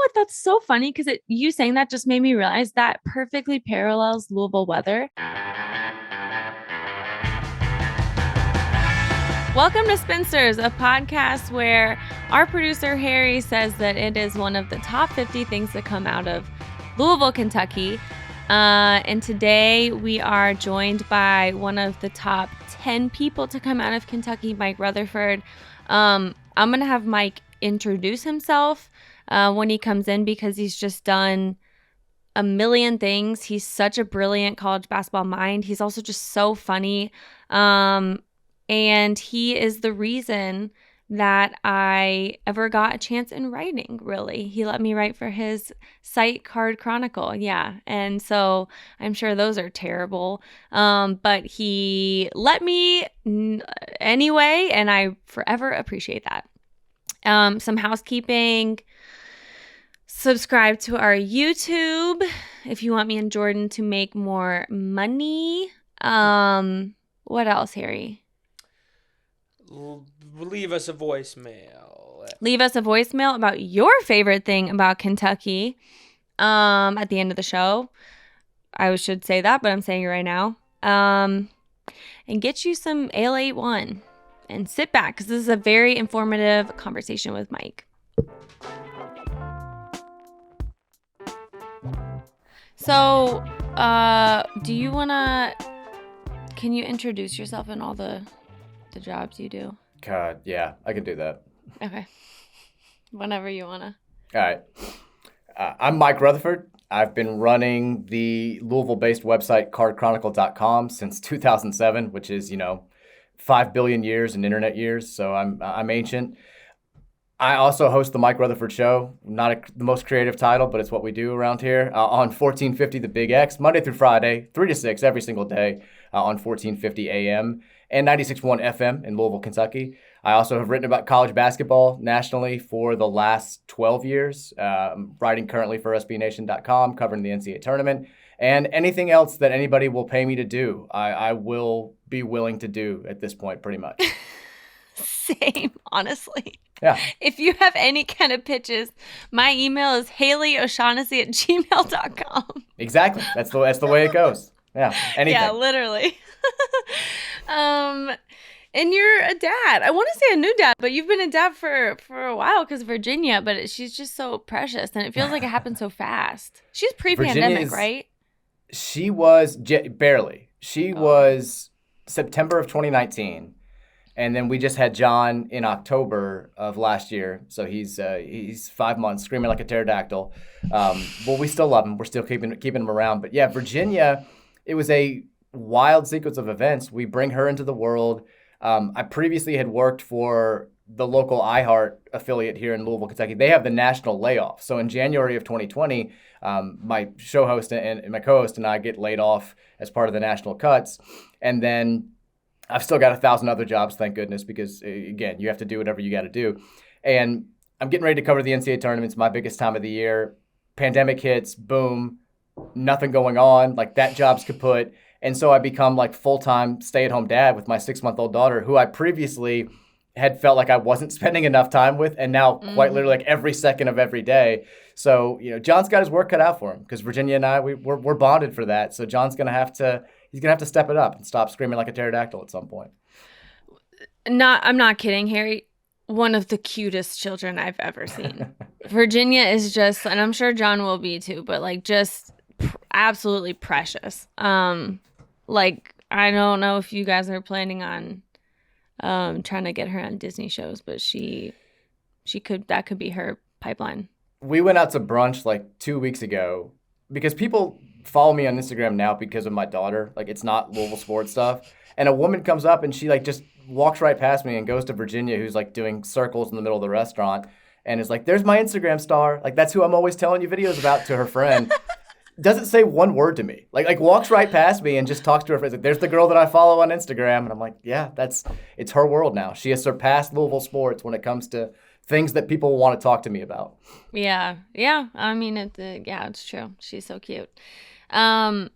what? That's so funny because you saying that just made me realize that perfectly parallels Louisville weather. Welcome to Spinsters, a podcast where our producer Harry says that it is one of the top 50 things that come out of Louisville, Kentucky. And today we are joined by one of the top 10 people to come out of Kentucky, Mike Rutherford. I'm going to have Mike introduce himself when he comes in because he's just done a million things. He's such a brilliant college basketball mind. He's also just so funny. And he is the reason that I ever got a chance in writing, really. He let me write for his site, Card Chronicle. Yeah. And so I'm sure those are terrible. But he let me anyway, and I forever appreciate that. Some housekeeping. Subscribe to our YouTube if you want me and Jordan to make more money. What else, Harry? Leave us a voicemail. Leave us a voicemail about your favorite thing about Kentucky at the end of the show. I should say that, but I'm saying it right now. And get you some Ale 81 and sit back because this is a very informative conversation with Mike. So, can you introduce yourself and all the jobs you do? God, yeah, I can do that. Okay. Whenever you want to. All right. I'm Mike Rutherford. I've been running the Louisville-based website cardchronicle.com since 2007, which is, 5 billion years in internet years, so I'm ancient. I also host the Mike Rutherford Show, not the most creative title, but it's what we do around here, on 1450 The Big X, Monday through Friday, 3 to 6 every single day on 1450 AM and 96.1 FM in Louisville, Kentucky. I also have written about college basketball nationally for the last 12 years, writing currently for SBNation.com, covering the NCAA tournament, and anything else that anybody will pay me to do, I will be willing to do at this point, pretty much. Same, honestly. Yeah. If you have any kind of pitches, my email is HaleyO'Shaughnessy@gmail.com. Exactly. That's the way it goes. Yeah. Anything. Yeah, literally. And you're a dad. I want to say a new dad, but you've been a dad for a while because Virginia, but she's just so precious and it feels like it happened so fast. She's pre-pandemic, right? She was barely. She was September of 2019. And then we just had John in October of last year. So he's 5 months, screaming like a pterodactyl. Well, we still love him. We're still keeping him around. But yeah, Virginia, it was a wild sequence of events. We bring her into the world. I previously had worked for the local iHeart affiliate here in Louisville, Kentucky. They have the national layoff. So in January of 2020, my show host and my co-host and I get laid off as part of the national cuts. And then I've still got 1,000 other jobs, thank goodness, because, again, you have to do whatever you got to do. And I'm getting ready to cover the NCAA tournament. It's my biggest time of the year. Pandemic hits, boom, nothing going on. Like, that job's kaput. And so I become, like, full-time stay-at-home dad with my 6-month-old daughter, who I previously had felt like I wasn't spending enough time with, and now quite literally like every second of every day. So, John's got his work cut out for him because Virginia and I, we're bonded for that. So John's going to have to step it up and stop screaming like a pterodactyl at some point. I'm not kidding, Harry. One of the cutest children I've ever seen. Virginia is just, and I'm sure John will be too, but like just absolutely precious. Like, I don't know if you guys are planning on trying to get her on Disney shows, but that could be her pipeline. We went out to brunch like 2 weeks ago because people follow me on Instagram now because of my daughter. Like, it's not Louisville sports stuff. And a woman comes up and she like just walks right past me and goes to Virginia, who's like doing circles in the middle of the restaurant, and is like, "There's my Instagram star. Like, that's who I'm always telling you videos about," to her friend. Doesn't say one word to me. Like walks right past me and just talks to her friends. Like, "There's the girl that I follow on Instagram." And I'm like, yeah, it's her world now. She has surpassed Louisville sports when it comes to things that people want to talk to me about. Yeah. I mean, it's true. She's so cute. God,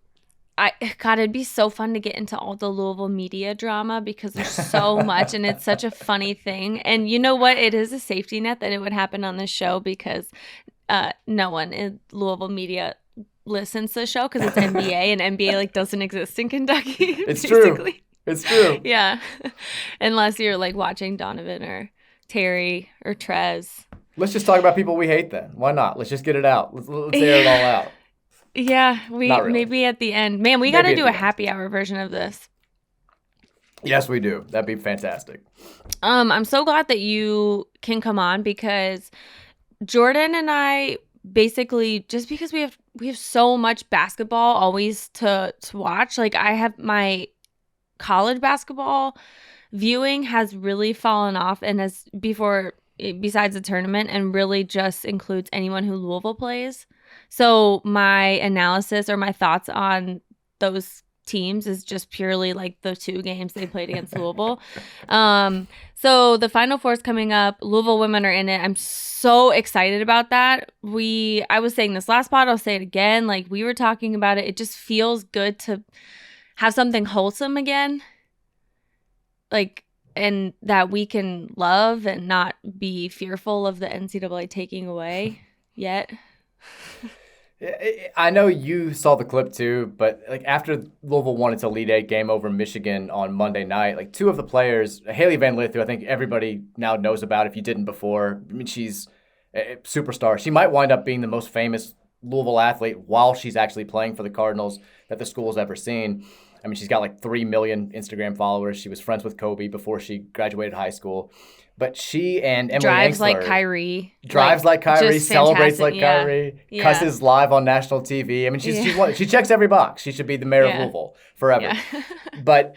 it'd be so fun to get into all the Louisville media drama because there's so much and it's such a funny thing. And you know what? It is a safety net that it would happen on this show because no one in Louisville media listens to the show because it's NBA and NBA like doesn't exist in Kentucky. It's basically. true. It's true. Yeah. Unless you're like watching Donovan or Terry or Trez. Let's just talk about people we hate then. Why not? Let's just get it out. Let's air it all out. Yeah, Not really. maybe at the end. Man, we got to do a happy hour version of this. Yes, we do. That'd be fantastic. I'm so glad that you can come on because Jordan and I basically, just because we have so much basketball always to watch. Like I have my college basketball viewing has really fallen off and besides the tournament, and really just includes anyone who Louisville plays. So my analysis or my thoughts on those teams is just purely like the 2 games they played against Louisville. So the Final Four is coming up. Louisville women are in it. I'm so excited about that. I was saying this last pod, I'll say it again. Like we were talking about it. It just feels good to have something wholesome again. Like, and that we can love and not be fearful of the NCAA taking away yet. I know you saw the clip too, but like after Louisville won its Elite Eight game over Michigan on Monday night, like 2 of the players, Haley Van Lith, who I think everybody now knows about if you didn't before. I mean, she's a superstar. She might wind up being the most famous Louisville athlete while she's actually playing for the Cardinals that the school's ever seen. I mean, she's got like 3 million Instagram followers. She was friends with Kobe before she graduated high school. But she and Emily drives Engstler, like Kyrie. Drives like Kyrie, celebrates like Kyrie, Yeah. cusses live on national TV. I mean, she checks every box. She should be the mayor of Louisville forever. Yeah. But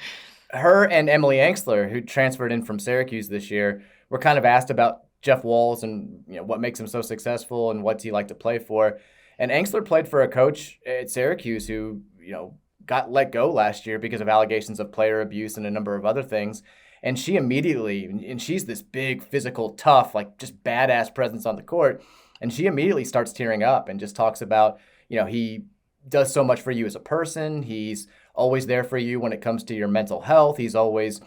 her and Emily Engstler, who transferred in from Syracuse this year, were kind of asked about Jeff Walz and what makes him so successful and what's he like to play for. And Engstler played for a coach at Syracuse who, got let go last year because of allegations of player abuse and a number of other things. And she immediately, and she's this big, physical, tough, like just badass presence on the court. And she immediately starts tearing up and just talks about, he does so much for you as a person. He's always there for you when it comes to your mental health. He's always,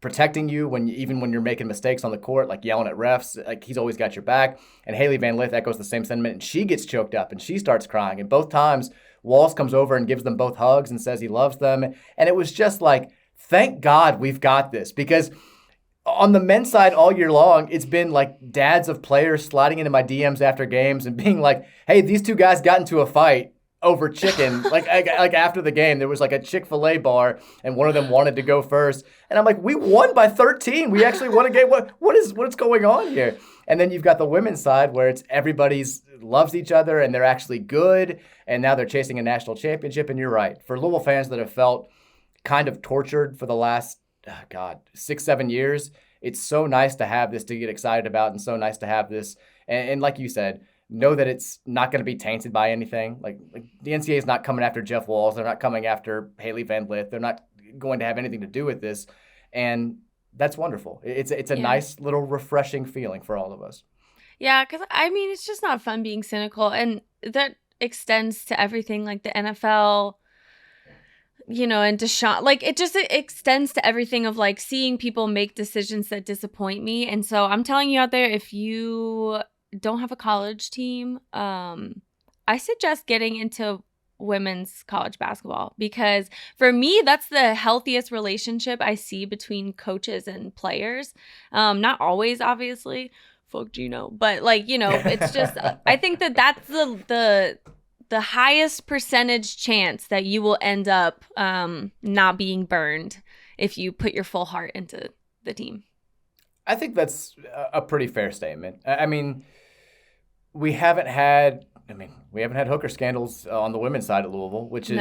protecting you even when you're making mistakes on the court, like yelling at refs, like he's always got your back. And Haley Van Lith echoes the same sentiment, and she gets choked up and she starts crying. And both times, Walz comes over and gives them both hugs and says he loves them. And it was just like, thank God we've got this, because on the men's side all year long, it's been like dads of players sliding into my DMs after games and being like, hey, these 2 guys got into a fight over chicken. like after the game, there was like a Chick-fil-A bar and one of them wanted to go first. And I'm like, we won by 13. We actually won a game. What is going on here? And then you've got the women's side where it's everybody's loves each other and they're actually good. And now they're chasing a national championship. And you're right. For Louisville fans that have felt kind of tortured for the last, 6-7 years, it's so nice to have this to get excited about and so nice to have this. And like you said, know that it's not going to be tainted by anything. Like the NCAA is not coming after Jeff Walz. They're not coming after Haley Van Lith. They're not going to have anything to do with this. And that's wonderful. It's a nice little refreshing feeling for all of us. Yeah, because it's just not fun being cynical. And that extends to everything like the NFL, and Deshaun, like it extends to everything of like seeing people make decisions that disappoint me. And so I'm telling you out there, if you don't have a college team, I suggest getting into women's college basketball, because for me, that's the healthiest relationship I see between coaches and players. Not always, obviously, fuck Gino, but like, it's just, I think that's the highest percentage chance that you will end up not being burned if you put your full heart into the team. I think that's a pretty fair statement. We haven't had hooker scandals on the women's side of Louisville, which is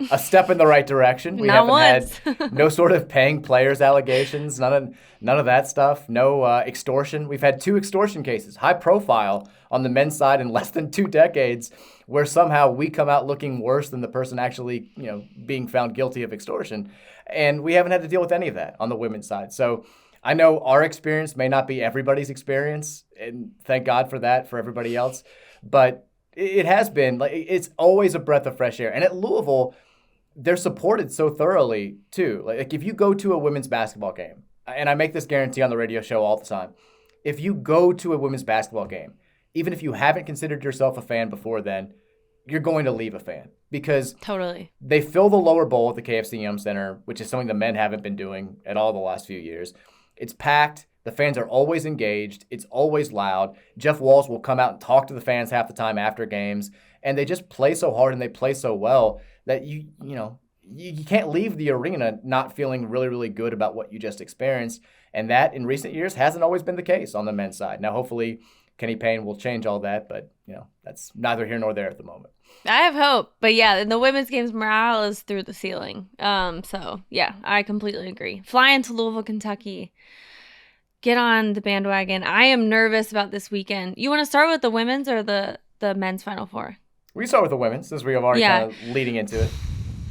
a step in the right direction. We haven't had no sort of paying players allegations, none of that stuff, no extortion. We've had 2 extortion cases, high profile on the men's side in less than 2 decades, where somehow we come out looking worse than the person actually, being found guilty of extortion. And we haven't had to deal with any of that on the women's side. So I know our experience may not be everybody's experience, and thank God for that for everybody else. But it has been, like, it's always a breath of fresh air. And at Louisville, they're supported so thoroughly too. Like if you go to a women's basketball game, and I make this guarantee on the radio show all the time, if you go to a women's basketball game, even if you haven't considered yourself a fan before then, you're going to leave a fan because Totally. they fill the lower bowl at the KFC Yum Center, which is something the men haven't been doing at all the last few years. It's packed. The fans are always engaged. It's always loud. Jeff Walz will come out and talk to the fans half the time after games, and they just play so hard and they play so well that you can't leave the arena not feeling really, really good about what you just experienced. And that, in recent years, hasn't always been the case on the men's side. Now, hopefully, Kenny Payne will change all that, but that's neither here nor there at the moment. I have hope, but yeah, in the women's games, morale is through the ceiling. So yeah, I completely agree. Flying to Louisville, Kentucky. Get on the bandwagon. I am nervous about this weekend. You want to start with the women's or the men's Final Four? We can start with the women's since we have already kind of leading into it.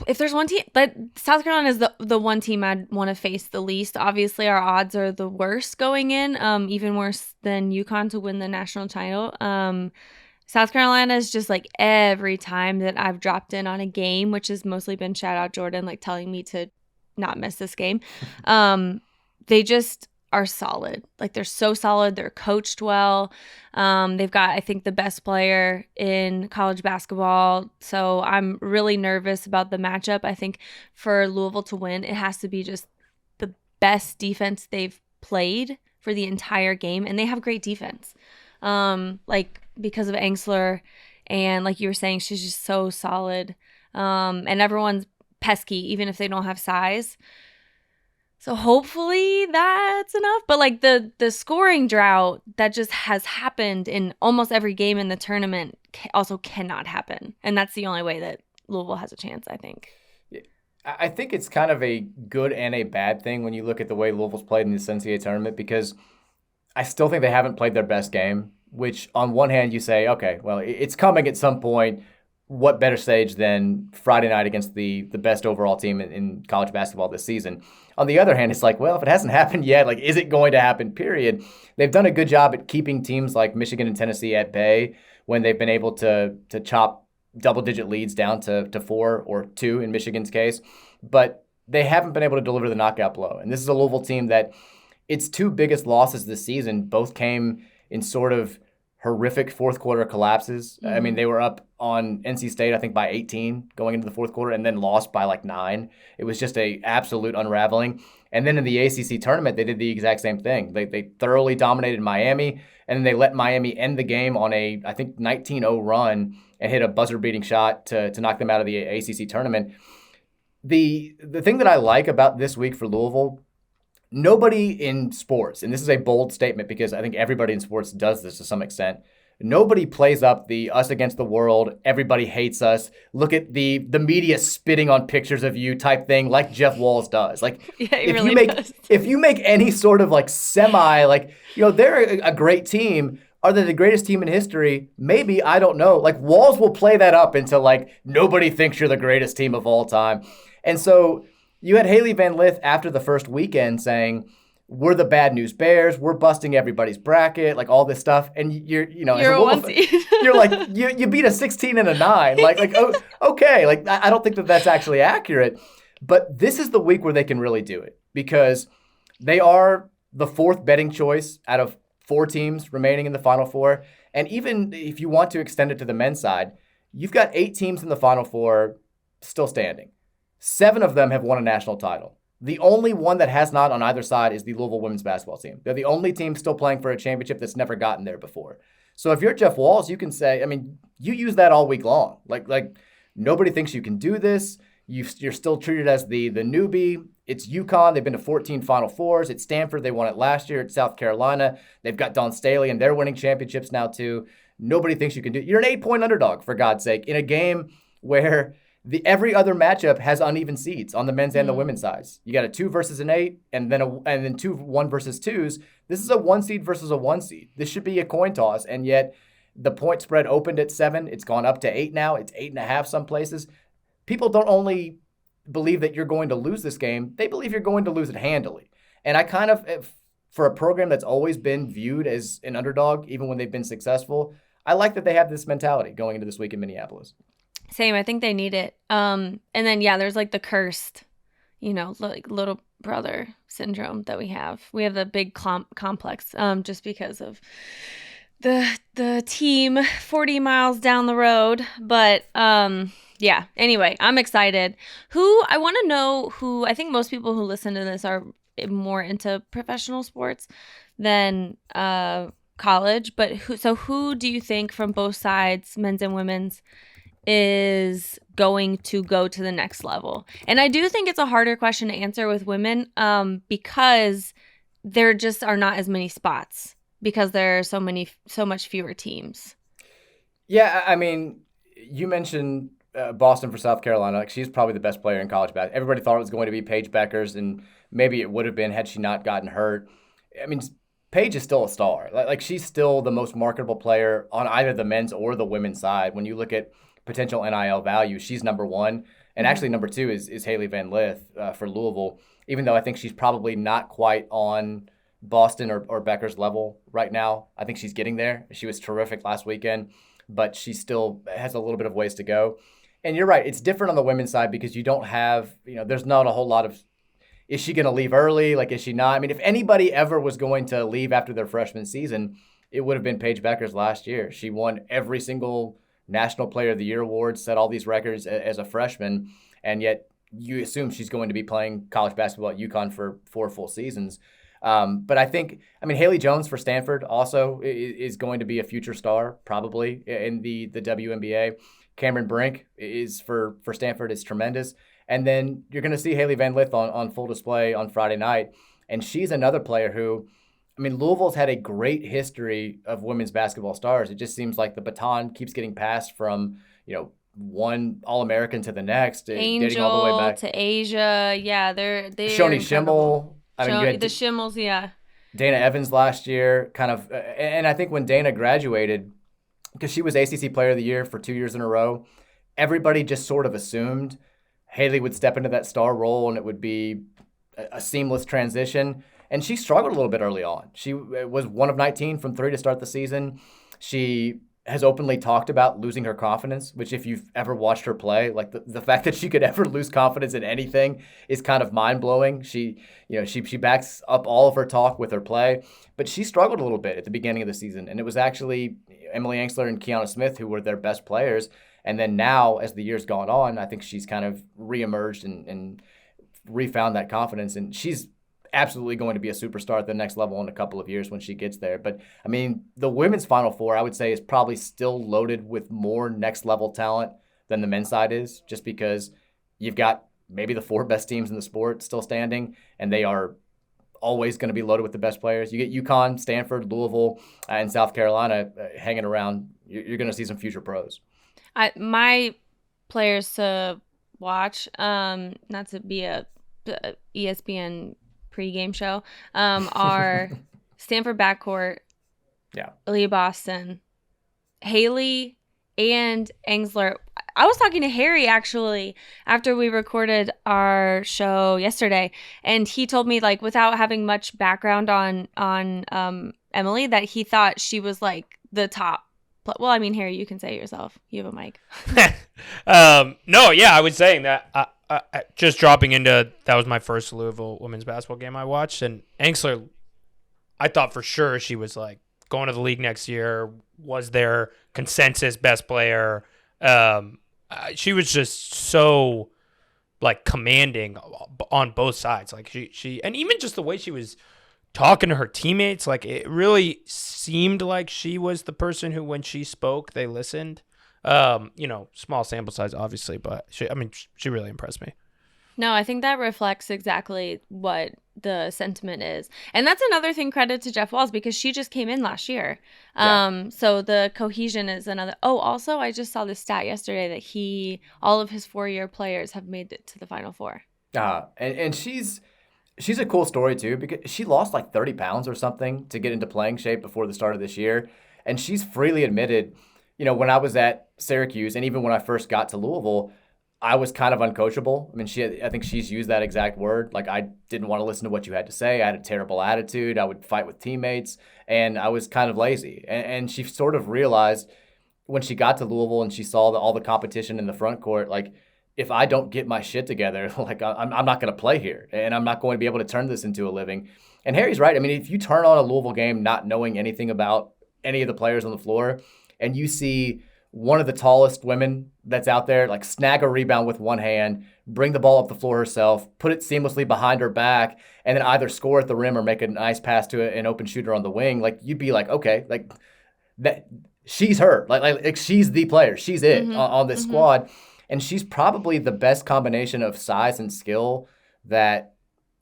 If there's one team, but South Carolina is the one team I'd want to face the least. Obviously, our odds are the worst going in, even worse than UConn to win the national title. South Carolina is just like every time that I've dropped in on a game, which has mostly been shout out Jordan, like telling me to not miss this game. They just are solid. Like they're so solid. They're coached well. They've got, I think, the best player in college basketball. So I'm really nervous about the matchup. I think for Louisville to win, it has to be just the best defense they've played for the entire game. And they have great defense. Because of Angsler, and like you were saying, she's just so solid. And everyone's pesky, even if they don't have size. So hopefully that's enough. But like the scoring drought that just has happened in almost every game in the tournament also cannot happen. And that's the only way that Louisville has a chance, I think. I think it's kind of a good and a bad thing when you look at the way Louisville's played in this NCAA tournament, because I still think they haven't played their best game. Which on one hand you say, okay, well, it's coming at some point. What better stage than Friday night against the best overall team in college basketball this season? On the other hand, it's like, well, if it hasn't happened yet, like, is it going to happen, period? They've done a good job at keeping teams like Michigan and Tennessee at bay when they've been able to chop double-digit leads down to 4 or 2 in Michigan's case. But they haven't been able to deliver the knockout blow. And this is a Louisville team that its 2 biggest losses this season both came in sort of horrific fourth quarter collapses. I mean, they were up on NC State, I think, by 18 going into the fourth quarter and then lost by like 9. It was just a absolute unraveling. And then in the ACC tournament, they did the exact same thing. They thoroughly dominated Miami, and then they let Miami end the game on a, I think, 19-0 run and hit a buzzer-beating shot to knock them out of the ACC tournament. The thing that I like about this week for Louisville, nobody in sports, and this is a bold statement because I think everybody in sports does this to some extent, nobody plays up the us against the world, everybody hates us, look at the media spitting on pictures of you type thing like Jeff Walz does. Like, yeah, if you make any sort of like semi, like, they're a great team. Are they the greatest team in history? Maybe, I don't know. Like, Walz will play that up into like, nobody thinks you're the greatest team of all time. And so you had Haley Van Lith after the first weekend saying, we're the bad news Bears, we're busting everybody's bracket, like all this stuff. And you're a one seed. You're like, you beat a 16 and a 9. Like, oh, okay. Like, I don't think that's actually accurate. But this is the week where they can really do it because they are the 4th betting choice out of 4 teams remaining in the Final Four. And even if you want to extend it to the men's side, you've got 8 teams in the Final Four still standing. 7 of them have won a national title. The only one that has not on either side is the Louisville women's basketball team. They're the only team still playing for a championship that's never gotten there before. So if you're Jeff Walz, you can say, I mean, you use that all week long. Like nobody thinks you can do this. You're still treated as the newbie. It's UConn. They've been to 14 Final Fours. At Stanford, they won it last year. At South Carolina, they've got Dawn Staley, and they're winning championships now too. Nobody thinks you can do it. You're an 8-point underdog, for God's sake, in a game where every other matchup has uneven seeds on the men's and the women's sides. You got a 2 versus an 8, and then 2 1 versus 2s. This is a 1 seed versus a 1 seed. This should be a coin toss, and yet the point spread opened at 7. It's gone up to 8 now. It's 8.5 some places. People don't only believe that you're going to lose this game; they believe you're going to lose it handily. And I kind of, for a program that's always been viewed as an underdog, even when they've been successful, I like that they have this mentality going into this week in Minneapolis. Same. I think they need it. And then, yeah, there's like the cursed, like little brother syndrome that we have. We have the big complex just because of the team 40 miles down the road. But yeah, anyway, I'm excited. I want to know who, I think most people who listen to this are more into professional sports than college, but who do you think from both sides, men's and women's, is going to go to the next level? And I do think it's a harder question to answer with women because there just are not as many spots because there are so much fewer teams. Yeah, I mean, you mentioned Boston for South Carolina. Like, she's probably the best player in college basketball. Everybody thought it was going to be Paige Beckers, and maybe it would have been had she not gotten hurt. I mean, Paige is still a star. Like she's still the most marketable player on either the men's or the women's side. When you look at potential NIL value, she's number one. And actually number two is Haley Van Lith for Louisville, even though I think she's probably not quite on Boston or Becker's level right now. I think she's getting there. She was terrific last weekend, but she still has a little bit of ways to go. And you're right, it's different on the women's side because you don't have, there's not a whole lot of, is she going to leave early? Like, is she not? I mean, if anybody ever was going to leave after their freshman season, it would have been Paige Beckers last year. She won every single National Player of the Year award, set all these records as a freshman, and yet you assume she's going to be playing college basketball at UConn for 4 full seasons. But I think, Haley Jones for Stanford also is going to be a future star, probably, in the WNBA. Cameron Brink is for Stanford is tremendous. And then you're going to see Haley Van Lith on full display on Friday night. And she's another player who, Louisville's had a great history of women's basketball stars. It just seems like the baton keeps getting passed from, one All-American to the next. Angel getting all the way back to Asia. Yeah, they're Shoni Schimmel. The Schimmels, yeah. Dana Evans last year, kind of. And I think when Dana graduated, because she was ACC Player of the Year for 2 years in a row, everybody just sort of assumed Haley would step into that star role and it would be a seamless transition. And she struggled a little bit early on. She was 1 of 19 from 3 to start the season. She has openly talked about losing her confidence, which if you've ever watched her play, like the fact that she could ever lose confidence in anything is kind of mind-blowing. She backs up all of her talk with her play, but she struggled a little bit at the beginning of the season. And it was actually Emily Angsler and Kiana Smith who were their best players. And then now, as the year's gone on, I think she's kind of reemerged and refound that confidence. And she's absolutely going to be a superstar at the next level in a couple of years when she gets there. But, the women's Final Four, I would say, is probably still loaded with more next-level talent than the men's side is, just because you've got maybe the 4 best teams in the sport still standing, and they are always going to be loaded with the best players. You get UConn, Stanford, Louisville, and South Carolina hanging around. You're going to see some future pros. My players to watch, not to be a ESPN pregame show, are Stanford backcourt, Aaliyah Boston, Haley, and Angsler. I was talking to Harry actually after we recorded our show yesterday, and he told me, like, without having much background on Emily, that he thought she was like the top. Well, Harry, you can say it yourself. You have a mic. No, yeah, I was saying that. Just dropping into, that was my first Louisville women's basketball game I watched, and Angsler, I thought for sure she was like going to the league next year, was their consensus best player. She was just so like commanding on both sides. Like she and even just the way she was talking to her teammates, like it really seemed like she was the person who, when she spoke, they listened. Small sample size, obviously, but she really impressed me. No, I think that reflects exactly what the sentiment is. And that's another thing, credit to Jeff Walz, because she just came in last year. So the cohesion is another. Oh, also, I just saw this stat yesterday that all of his 4-year players have made it to the Final Four. And she's a cool story too, because she lost like 30 pounds or something to get into playing shape before the start of this year. And she's freely admitted, when I was at Syracuse and even when I first got to Louisville, I was kind of uncoachable. I think she's used that exact word. Like, I didn't want to listen to what you had to say. I had a terrible attitude. I would fight with teammates, and I was kind of lazy. And she sort of realized when she got to Louisville and she saw all the competition in the front court, like, if I don't get my shit together, like, I'm not going to play here, and I'm not going to be able to turn this into a living. And Harry's right. If you turn on a Louisville game not knowing anything about any of the players on the floor, and you see one of the tallest women that's out there, like snag a rebound with one hand, bring the ball up the floor herself, put it seamlessly behind her back, and then either score at the rim or make a nice pass to an open shooter on the wing. Like, you'd be like, okay, like that, she's her. Like she's the player. She's it on this squad. And she's probably the best combination of size and skill that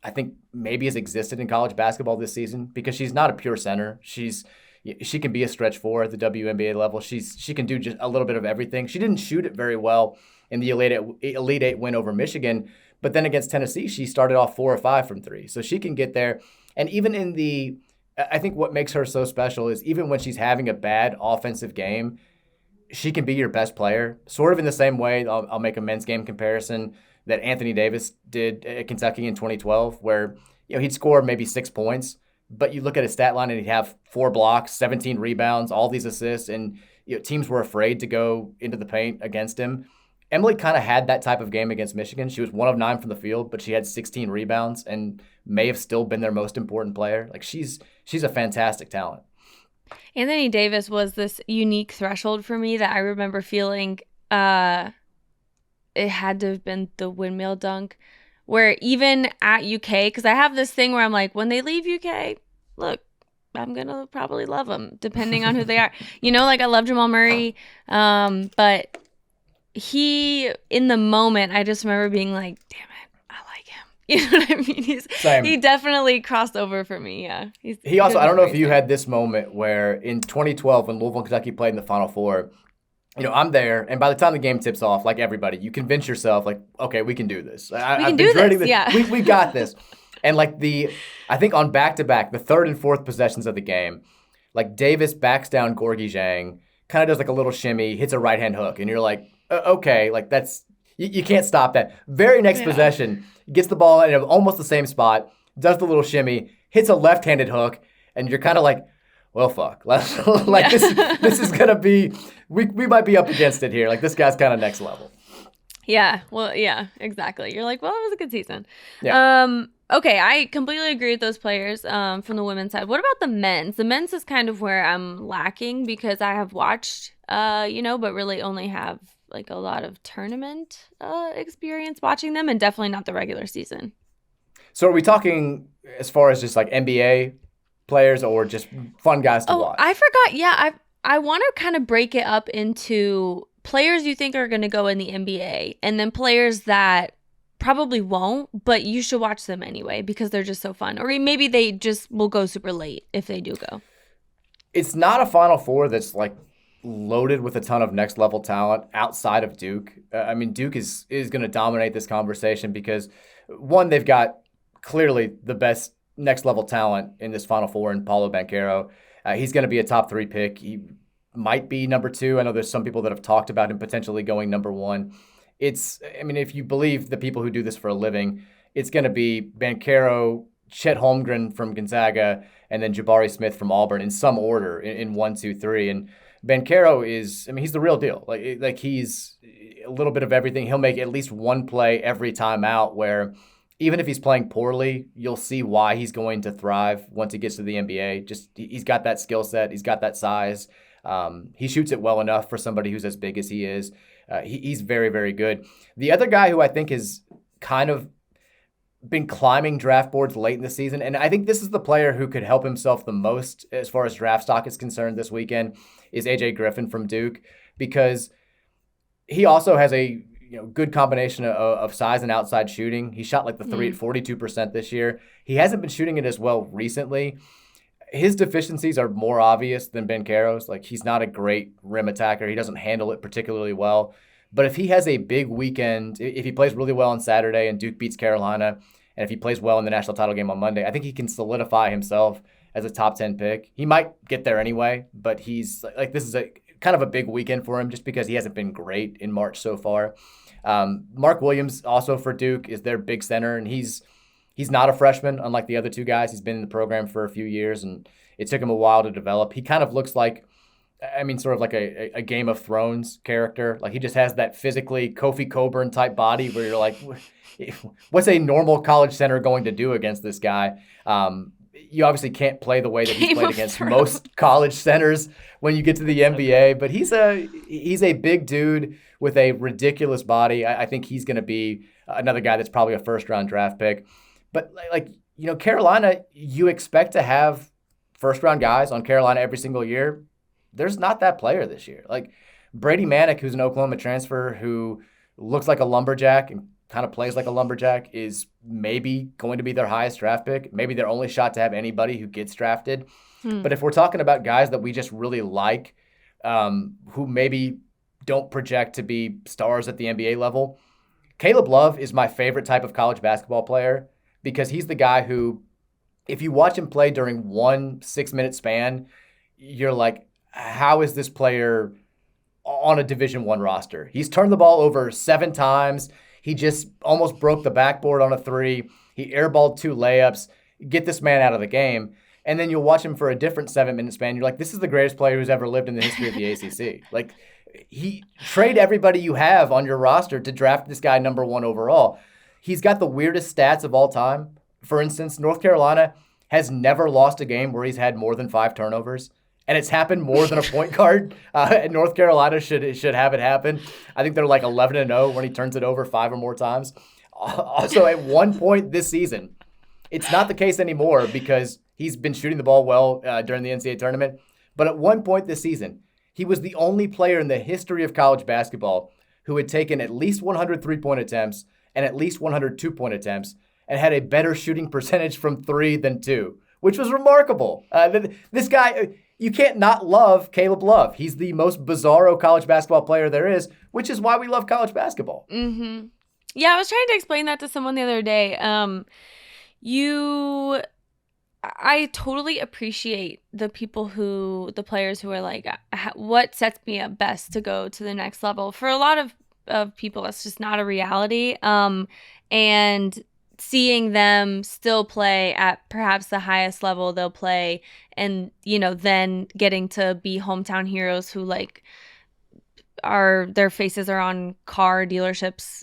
I think maybe has existed in college basketball this season, because she's not a pure center. She can be a stretch four at the WNBA level. She can do just a little bit of everything. She didn't shoot it very well in the Elite Eight win over Michigan, but then against Tennessee, she started off 4 or 5 from 3. So she can get there. And even I think what makes her so special is even when she's having a bad offensive game, she can be your best player. Sort of in the same way, I'll make a men's game comparison that Anthony Davis did at Kentucky in 2012, where he'd score maybe 6 points, but you look at his stat line and he'd have 4 blocks, 17 rebounds, all these assists, and teams were afraid to go into the paint against him. Emily kind of had that type of game against Michigan. She was 1 of 9 from the field, but she had 16 rebounds and may have still been their most important player. Like, she's a fantastic talent. Anthony Davis was this unique threshold for me that I remember feeling it had to have been the windmill dunk, where even at UK, because I have this thing where I'm like, when they leave UK, look, I'm going to probably love them, depending on who they are. Like, I love Jamal Murray, but he, in the moment, I just remember being like, damn it, I like him. You know what I mean? He definitely crossed over for me, yeah. He also, I don't know if you had this moment where in 2012, when Louisville and Kentucky played in the Final Four, I'm there, and by the time the game tips off, like everybody, you convince yourself, like, okay, we can do this. I've been dreading this. Yeah. We got this. And like I think on back-to-back, the 3rd and 4th possessions of the game, like Davis backs down Gorgie Zhang, kind of does like a little shimmy, hits a right-hand hook, and you're like, okay, like that's, you can't stop that. Very next possession, gets the ball in almost the same spot, does the little shimmy, hits a left-handed hook, and you're kind of like, well, fuck. Like this is going to be, we might be up against it here. Like, this guy's kind of next level. Yeah. Well, yeah, exactly. You're like, well, it was a good season. Yeah. Okay, I completely agree with those players from the women's side. What about the men's? The men's is kind of where I'm lacking, because I have watched, but really only have like a lot of tournament experience watching them, and definitely not the regular season. So are we talking as far as just like NBA players or just fun guys to watch? I forgot. Yeah, I want to kind of break it up into players you think are going to go in the NBA, and then players that probably won't, but you should watch them anyway because they're just so fun. Or maybe they just will go super late if they do go. It's not a Final Four that's like loaded with a ton of next level talent outside of Duke. Duke is going to dominate this conversation because, one, they've got clearly the best next level talent in this Final Four in Paolo Banchero. He's going to be a top 3 pick. He might be number 2. I know there's some people that have talked about him potentially going number 1. If you believe the people who do this for a living, it's going to be Banchero, Chet Holmgren from Gonzaga, and then Jabari Smith from Auburn in some order in 1, 2, 3. And Banchero he's the real deal. Like he's a little bit of everything. He'll make at least one play every time out where even if he's playing poorly, you'll see why he's going to thrive once he gets to the NBA. Just he's got that skill set. He's got that size. He shoots it well enough for somebody who's as big as he is. He's very, very good. The other guy who I think has kind of been climbing draft boards late in the season, and I think this is the player who could help himself the most as far as draft stock is concerned this weekend, is AJ Griffin from Duke, because he also has a good combination of size and outside shooting. He shot like the 3 at 42% this year. He hasn't been shooting it as well recently. His deficiencies are more obvious than Banchero's. Like, he's not a great rim attacker. He doesn't handle it particularly well. But if he has a big weekend, if he plays really well on Saturday and Duke beats Carolina, and if he plays well in the national title game on Monday, I think he can solidify himself as a top 10 pick. He might get there anyway, but he's like, this is a kind of a big weekend for him just because he hasn't been great in March so far. Mark Williams, also for Duke, is their big center, and he's not a freshman, unlike the other 2 guys. He's been in the program for a few years, and it took him a while to develop. He kind of looks like, sort of like a Game of Thrones character. Like, he just has that physically Kofi Coburn type body where you're like, what's a normal college center going to do against this guy? you obviously can't play the way that he's Game played of against Thrones. most college centers when you get to the NBA. But he's a big dude with a ridiculous body. I think he's going to be another guy that's probably a first-round draft pick. But, Carolina, you expect to have first-round guys on Carolina every single year. There's not that player this year. Like, Brady Manick, who's an Oklahoma transfer who looks like a lumberjack and kind of plays like a lumberjack, is maybe going to be their highest draft pick. Maybe their only shot to have anybody who gets drafted. But if we're talking about guys that we just really like, who maybe don't project to be stars at the NBA level, Caleb Love is my favorite type of college basketball player because he's the guy who, if you watch him play during 1 6-minute span, you're like, how is this player on a Division I roster? He's turned the ball over 7 times. He just almost broke the backboard on a 3. He airballed 2 layups. Get this man out of the game. And then you'll watch him for a different 7-minute span. You're like, this is the greatest player who's ever lived in the history of the ACC. Like, trade everybody you have on your roster to draft this guy number 1 overall. He's got the weirdest stats of all time. For instance, North Carolina has never lost a game where he's had more than 5 turnovers. And it's happened more than a point guard. And North Carolina should have it happen. I think they're like 11-0 when he turns it over 5 or more times. Also, at one point this season, it's not the case anymore because he's been shooting the ball well during the NCAA tournament. But at one point this season, he was the only player in the history of college basketball who had taken at least 100 3-point attempts and at least 100 2-point attempts and had a better shooting percentage from 3 than 2, which was remarkable. This guy, you can't not love Caleb Love. He's the most bizarro college basketball player there is, which is why we love college basketball. Mm-hmm. Yeah, I was trying to explain that to someone the other day. I totally appreciate the players who are like, what sets me up best to go to the next level? For a lot of people, that's just not a reality. And seeing them still play at perhaps the highest level they'll play and, then getting to be hometown heroes who their faces are on car dealerships,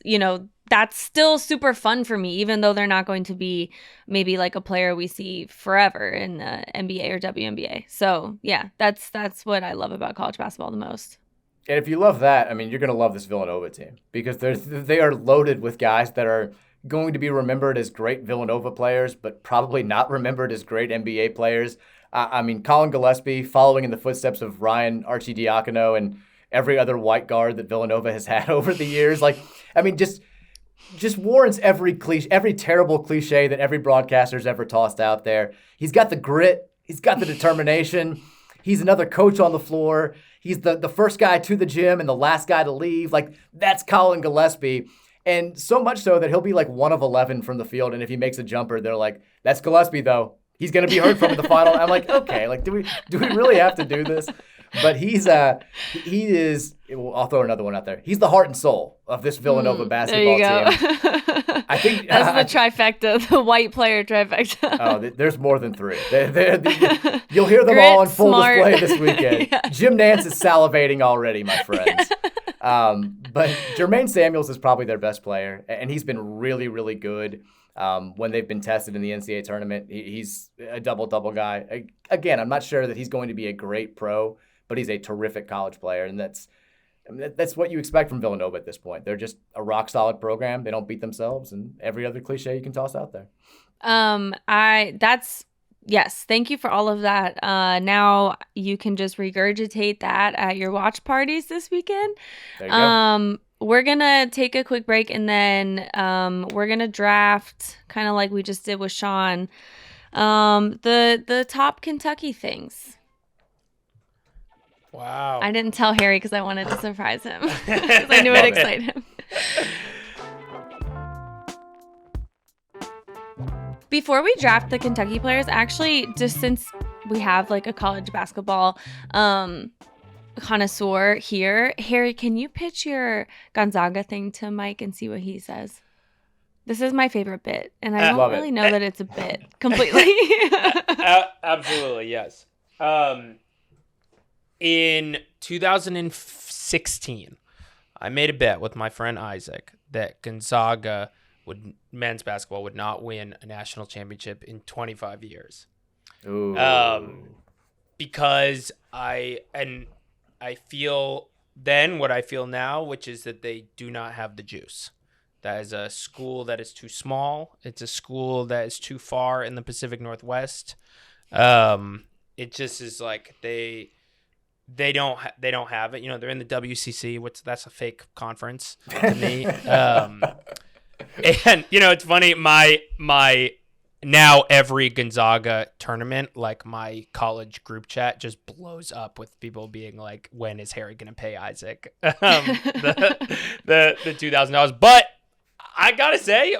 that's still super fun for me, even though they're not going to be maybe like a player we see forever in the NBA or WNBA. So yeah, that's what I love about college basketball the most. And if you love that, I mean, you're going to love this Villanova team because they are loaded with guys that are going to be remembered as great Villanova players, but probably not remembered as great NBA players. Colin Gillespie, following in the footsteps of Ryan Arcidiacono and every other white guard that Villanova has had over the years. Just warrants every terrible cliche that every broadcaster's ever tossed out there. He's got the grit. He's got the determination. He's another coach on the floor. He's the first guy to the gym and the last guy to leave. That's Colin Gillespie. And so much so that he'll be 1 of 11 from the field. And if he makes a jumper, they're like, that's Gillespie, though. He's going to be heard from in the final. I'm like, okay, do we really have to do this? But he is, I'll throw another one out there. He's the heart and soul of this Villanova basketball team. I think that's the trifecta, the white player trifecta. Oh, there's more than 3. You'll hear them Grit, all on full smart. display this weekend. Yeah. Jim Nance is salivating already, my friends. Yeah. But Jermaine Samuels is probably their best player, and he's been really, really good. When they've been tested in the NCAA tournament, he's a double-double guy. Again, I'm not sure that he's going to be a great pro, but he's a terrific college player, and that's what you expect from Villanova at this point. They're just a rock-solid program. They don't beat themselves, and every other cliche you can toss out there. Yes, thank you for all of that. Now you can just regurgitate that at your watch parties this weekend. There you go. We're going to take a quick break, and then we're going to draft, kind of like we just did with Sean, the top Kentucky things. Wow. I didn't tell Harry because I wanted to surprise him. Because I knew it'd excite him. Before we draft the Kentucky players, actually, just since we have a college basketball connoisseur here, Harry, can you pitch your Gonzaga thing to Mike and see what he says? This is my favorite bit, and I don't really know that it's a bit completely. Absolutely, yes. In 2016, I made a bet with my friend Isaac that Gonzaga men's basketball would not win a national championship in 25 years. Ooh. Because I feel then what I feel now, which is that they do not have the juice. That is a school that is too small. It's a school that is too far in the Pacific Northwest. It just is like they don't have it. They're in the WCC. That's a fake conference to me. And it's funny. My now every Gonzaga tournament, like my college group chat just blows up with people being like, "When is Harry gonna pay Isaac the $2,000?" But I gotta say,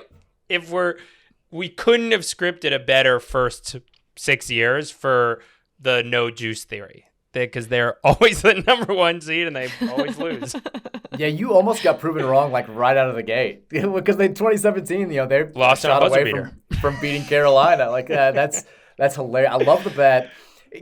we couldn't have scripted a better first 6 years for the no juice theory, because they're always the number one seed and they always lose. Yeah, you almost got proven wrong like right out of the gate, because in 2017, they lost shot on a buzzer away beater from beating Carolina. Like that's hilarious. I love the bet.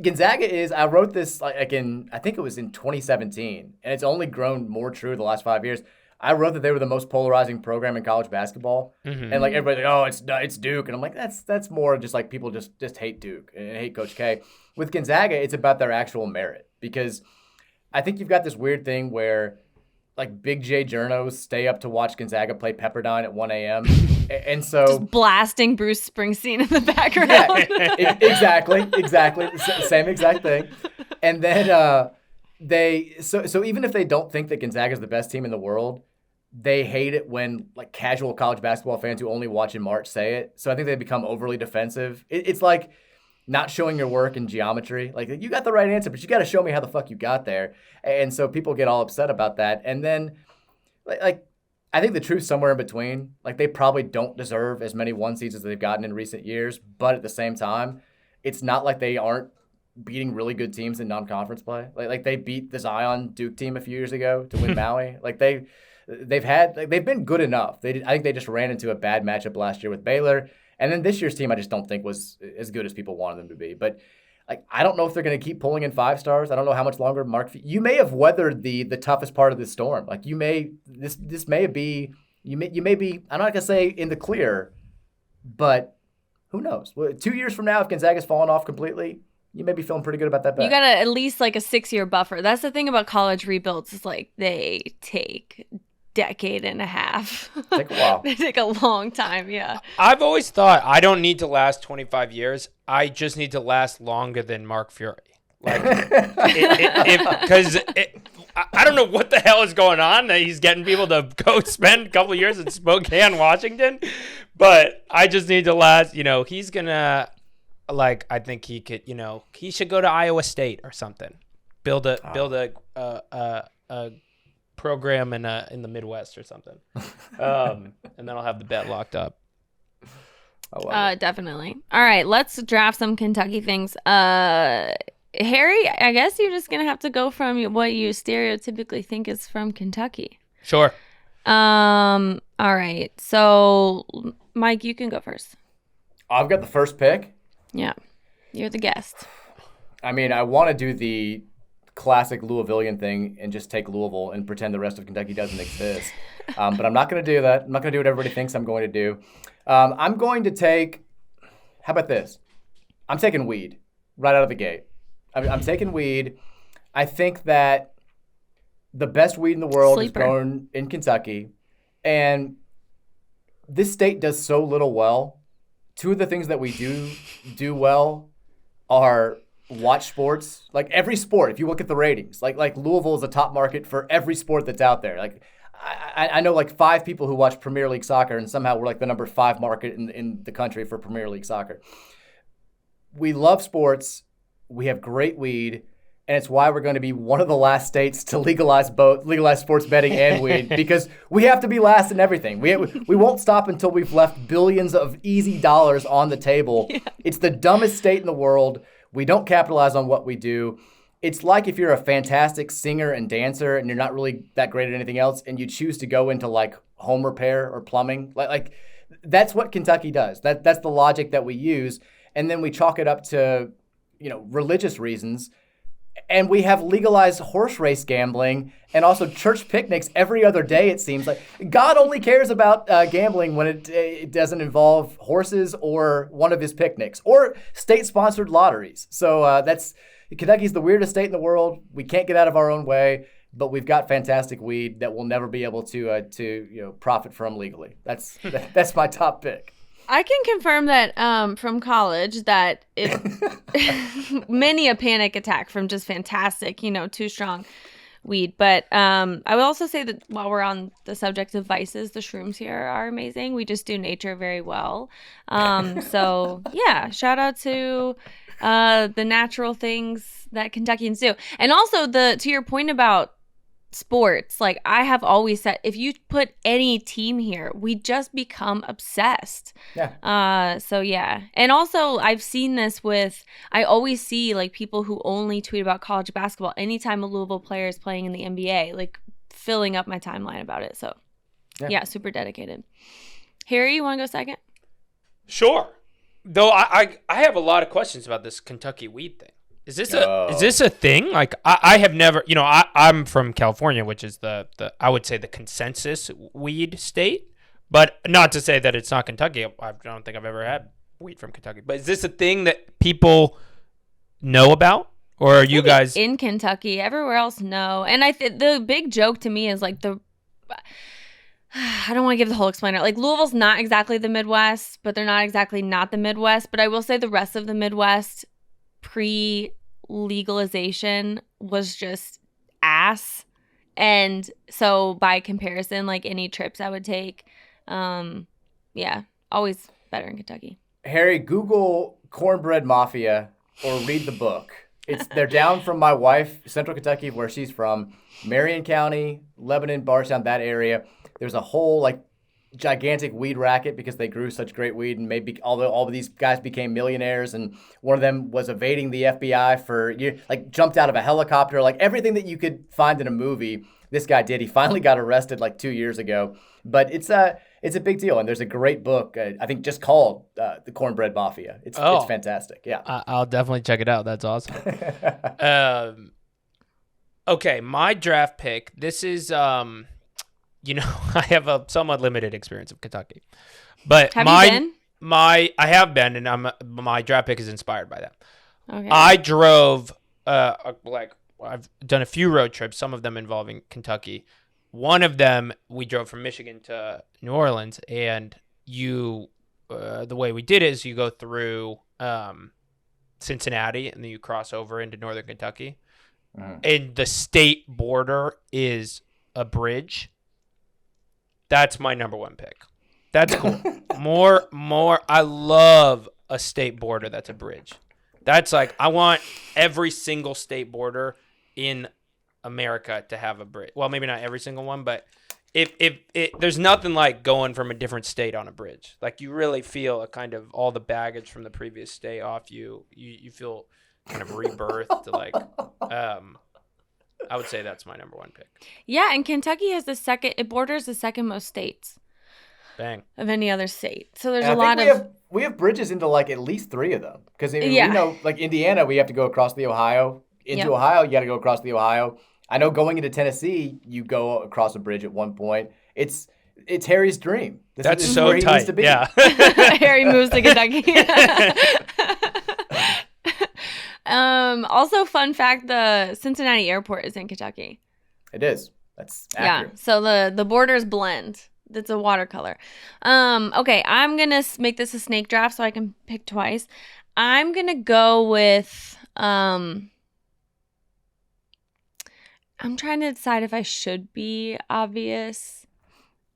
Gonzaga is. I wrote this I think it was in 2017, and it's only grown more true the last 5 years. I wrote that they were the most polarizing program in college basketball, and like everybody's like, it's Duke, and I'm like, that's more just like people just hate Duke and hate Coach K. With Gonzaga, it's about their actual merit, because I think you've got this weird thing where like Big J journos stay up to watch Gonzaga play Pepperdine at 1 a.m. and so just blasting Bruce Springsteen in the background. Yeah, exactly, same exact thing, and then so even if they don't think that Gonzaga is the best team in the world, they hate it when like casual college basketball fans who only watch in March say it. So I think they become overly defensive. It's like not showing your work in geometry. Like, you got the right answer, but you got to show me how the fuck you got there. And so people get all upset about that. And then like I think the truth's somewhere in between. Like, they probably don't deserve as many one seeds as they've gotten in recent years, but at the same time, it's not like they aren't beating really good teams in non-conference play. Like they beat the Zion Duke team a few years ago to win Maui. Like they've been good enough. I think they just ran into a bad matchup last year with Baylor. And then this year's team I just don't think was as good as people wanted them to be. But like, I don't know if they're going to keep pulling in 5 stars. I don't know how much longer you may have weathered the toughest part of this storm. Like you may be I'm not going to say in the clear, but who knows? 2 years from now, if Gonzaga's fallen off completely, you may be feeling pretty good about that bet. You got at least like a 6-year buffer. That's the thing about college rebuilds. It's like they take decade and a half. Take a while. They take a long time, yeah. I've always thought I don't need to last 25 years. I just need to last longer than Mark Fury. Like, because I don't know what the hell is going on that he's getting people to go spend a couple of years in Spokane, Washington. But I just need to last, he's going to, like, I think he could, he should go to Iowa State or something. Build a program in the Midwest or something, and then I'll have the bet locked up. Definitely. All right, let's draft some Kentucky things. Harry, I guess you're just gonna have to go from what you stereotypically think is from Kentucky. Sure. All right. So, Mike, you can go first. I've got the first pick. Yeah, you're the guest. I mean, I want to do the classic Louisvillian thing and just take Louisville and pretend the rest of Kentucky doesn't exist. But I'm not going to do that. I'm not going to do what everybody thinks I'm going to do. I'm going to take, how about this? I'm taking weed right out of the gate. I'm taking weed. I think that the best weed in the world is grown in Kentucky. And this state does so little well. 2 of the things that we do well are watch sports. Like every sport, if you look at the ratings, like Louisville is a top market for every sport that's out there. Like I know like 5 people who watch Premier League soccer, and somehow we're like the number 5 market in the country for Premier League soccer. We love sports. We have great weed, and it's why we're going to be one of the last states to legalize sports betting and weed, because we have to be last in everything. We won't stop until we've left billions of easy dollars on the table. Yeah. It's the dumbest state in the world. We don't capitalize on what we do. It's like if you're a fantastic singer and dancer and you're not really that great at anything else, and you choose to go into like home repair or plumbing. Like that's what Kentucky does. That's the logic that we use. And then we chalk it up to, religious reasons. And we have legalized horse race gambling and also church picnics every other day, it seems like. God only cares about gambling when it doesn't involve horses or one of his picnics or state-sponsored lotteries. So Kentucky's the weirdest state in the world. We can't get out of our own way, but we've got fantastic weed that we'll never be able to profit from legally. That's my top pick. I can confirm that from college that many a panic attack from just fantastic, too strong weed. But I would also say that while we're on the subject of vices, the shrooms here are amazing. We just do nature very well. So yeah, shout out to the natural things that Kentuckians do. And also to your point about sports, like I have always said, if you put any team here, we just become obsessed. Yeah. So yeah. And also I've seen this I always see like people who only tweet about college basketball anytime a Louisville player is playing in the NBA, like filling up my timeline about it. So yeah, super dedicated. Harry, you want to go second? Sure. Though I have a lot of questions about this Kentucky weed thing. Is this a thing? Like I have never, I'm from California, which is the I would say the consensus weed state, but not to say that it's not Kentucky. I don't think I've ever had weed from Kentucky. But is this a thing that people know about, or are you guys in Kentucky? Everywhere else, no. And the big joke to me is like I don't want to give the whole explainer. Like Louisville's not exactly the Midwest, but they're not exactly not the Midwest. But I will say the rest of the Midwest pre-legalization was just ass. And so by comparison, like any trips I would take, always better in Kentucky. Harry, Google Cornbread Mafia or read the book. They're down from my wife, Central Kentucky, where she's from, Marion County, Lebanon, Bardstown, that area. There's a whole gigantic weed racket because they grew such great weed, and maybe although all of these guys became millionaires, and one of them was evading the FBI for years, jumped out of a helicopter, everything that you could find in a movie. This guy did. He finally got arrested 2 years ago, but it's a big deal. And there's a great book, I think, just called The Cornbread Mafia. It's fantastic. Yeah, I'll definitely check it out. That's awesome. Okay, my draft pick. This is I have a somewhat limited experience of Kentucky, but have you been? I have been, and my draft pick is inspired by that. Okay. I drove I've done a few road trips, some of them involving Kentucky. One of them we drove from Michigan to New Orleans, and the way we did it is you go through Cincinnati, and then you cross over into northern Kentucky, and the state border is a bridge. That's my number one pick. That's cool. More. I love a state border that's a bridge. That's I want every single state border in America to have a bridge. Well, maybe not every single one, but if there's nothing like going from a different state on a bridge. You really feel a kind of all the baggage from the previous state off you. You feel kind of rebirthed. I would say that's my number one pick. Yeah, and Kentucky has it borders the second most states. Bang. Of any other state. So there's and a lot of... We have bridges into at least 3 of them. Because we know, Indiana, we have to go across the Ohio. Ohio, you got to go across the Ohio. I know going into Tennessee, you go across a bridge at one point. It's Harry's dream. That's is so where he tight. Needs to be. Yeah. Harry moves to Kentucky. Also, fun fact, the Cincinnati airport is in Kentucky. It is. That's accurate. Yeah, so the borders blend. It's a watercolor. Okay, I'm going to make this a snake draft so I can pick twice. I'm going to go with... I'm trying to decide if I should be obvious.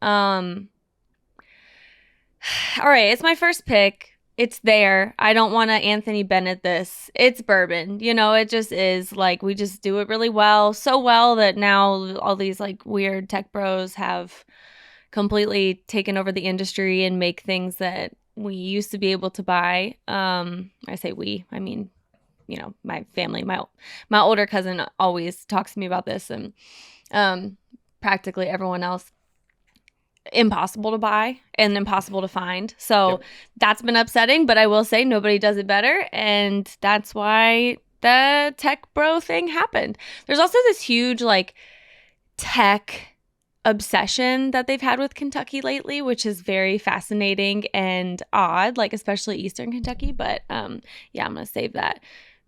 All right, it's my first pick. It's there. I don't want to Anthony Bennett this. It's bourbon. It just is. We just do it really well. So well that now all these weird tech bros have completely taken over the industry and make things that we used to be able to buy. I say we, I mean, my family, my older cousin always talks to me about this, and practically everyone else, impossible to buy and impossible to find. So That's been upsetting, but I will say nobody does it better, and that's why the tech bro thing happened. There's also this huge like tech obsession that they've had with Kentucky lately, which is very fascinating and odd, like especially Eastern Kentucky. But yeah, I'm gonna save that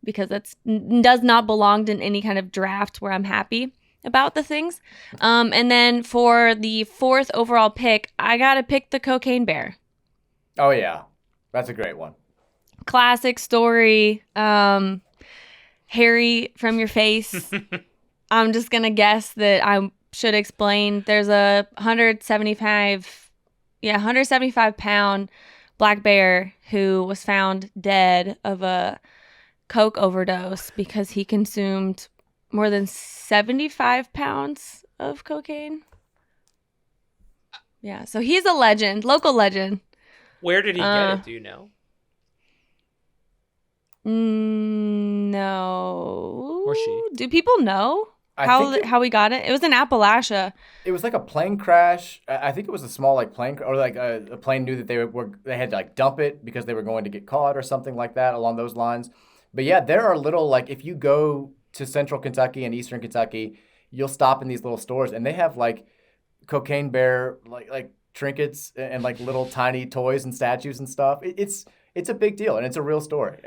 because it does not belong in any kind of draft where I'm happy about the things. And then for the 4th overall pick, I gotta pick the Cocaine Bear. Oh yeah, that's a great one. Classic story. Harry, from your face. I'm just gonna guess that I should explain. There's a 175 pound black bear who was found dead of a coke overdose because he consumed more than 75 pounds of cocaine. Yeah, so he's a legend, local legend. Where did he get it? Do you know? No. Or she? Do people know how we got it? It was in Appalachia. It was like a plane crash. I think it was a small like plane, or like a plane knew that they had to like dump it because they were going to get caught or something like that along those lines. But yeah, there are little like if you go to Central Kentucky and Eastern Kentucky, you'll stop in these little stores and they have like Cocaine Bear like trinkets and like little tiny toys and statues and stuff. It's a big deal and it's a real story.